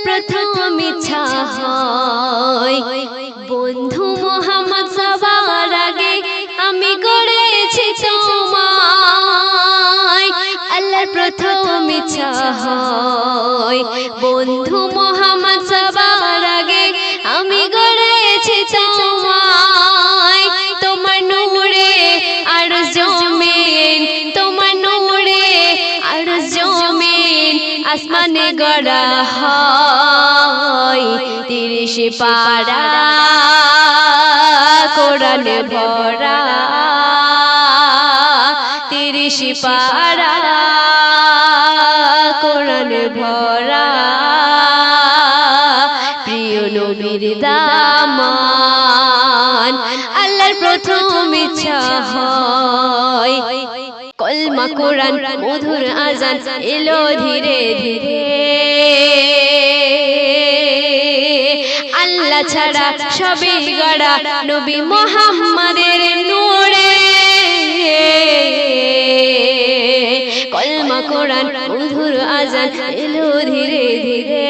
প্রথম ইচ্ছা হয় বন্ধু মোহাম্মদ সবার আগে আমি করেছি তোমায়। আল্লাহর প্রথম ইচ্ছা হয় বন্ধু মোহাম্মদ সবার আগে আমি করেছি তোমায়। তোমার নূরে আর জমিন, তোমার নূরে আর জমিন আসমানে গড়া হয়। 30 পারা কোরআনে ভরা, 30 পারা কোরআনে ভরা, প্রিয় নবীর দামান। আল্লাহর প্রথম ইচ্ছা হয় কলমা কোরআন মধুর আজান এলো ধীরে ধীরে। আল্লাহ ছাড়া সবই গড়া নবী মুহাম্মাদের নূরে। কলমা কোরআন মধুর আজান এলো ধীরে ধীরে।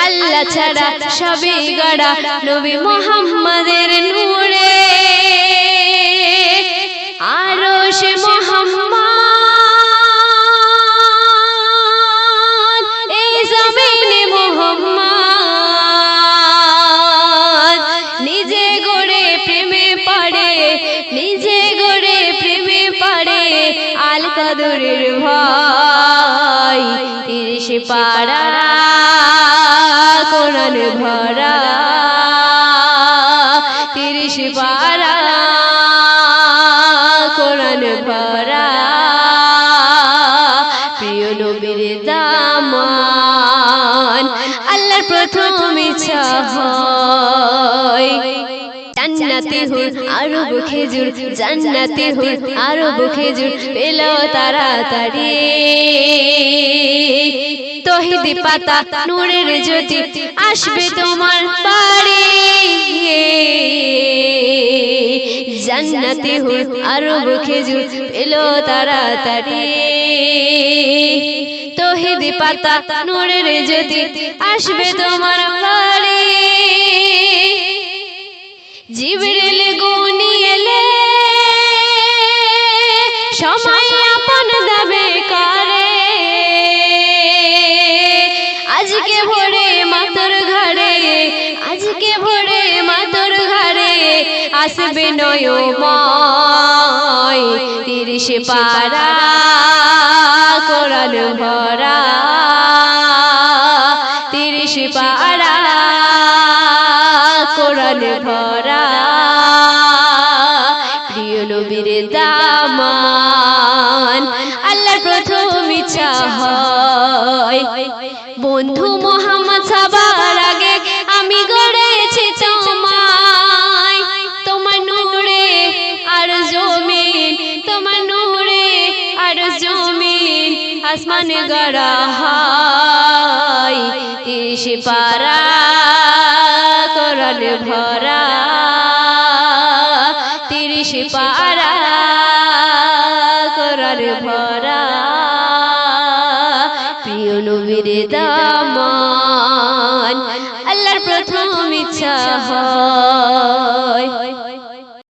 আল্লাহ ছাড়া সবই গড়া নবী মুহাম্মাদের নূরে। আরশ মুহাম্মদ, এই জমিনে মুহাম্মদ, নিজে গড়ে প্রেমে পড়ে, নিজে গড়ে প্রেমে পড়ে আল কাদরের ভাই। 30 পারা কোরআন ভরা, 30 পারা কোরআন ভরা, প্রিয় নবীর দামান। আল্লাহর প্রথম ইচ্ছা হয় জান্নাতি হুর আরব খেজুর, জান্নাতি হুর আরব খেজুর পেল তাড়াতাড়ি। তৌহিদি পাতা নূরের জ্যোতি আসবে তোমার বাড়ি। জান্নাতি হুর আরব খেজুর পেল তাড়াতাড়ি। তৌহিদি পাতা নূরের জ্যোতি আসবে তোমার বাড়ি। জিবরিল গুনি এলে সময় আপন যাবে কারে। আজকে ভোরে মাতর ঘরে, আজকে ভোরে মাতর ঘরে আসবে নয়ময়। 30 পারা কোরআন ভরা, 30 পারা কোরআন ভরা, প্রিয় নবীর দামান। আল্লাহর প্রথম ইচ্ছা হয় বন্ধু মোহাম্মদ সবার আগে আমি গড়েছি তোমায়। তোমার নূরে আর জমিন, তোমার নূরে আর জমিন আসমানে গড়া হয়। 30 পারা কোরআন ভরা, 30 পারা কোরআন ভরা, প্রিয় নবীর দামান। আল্লাহর প্রথম ইচ্ছা হয়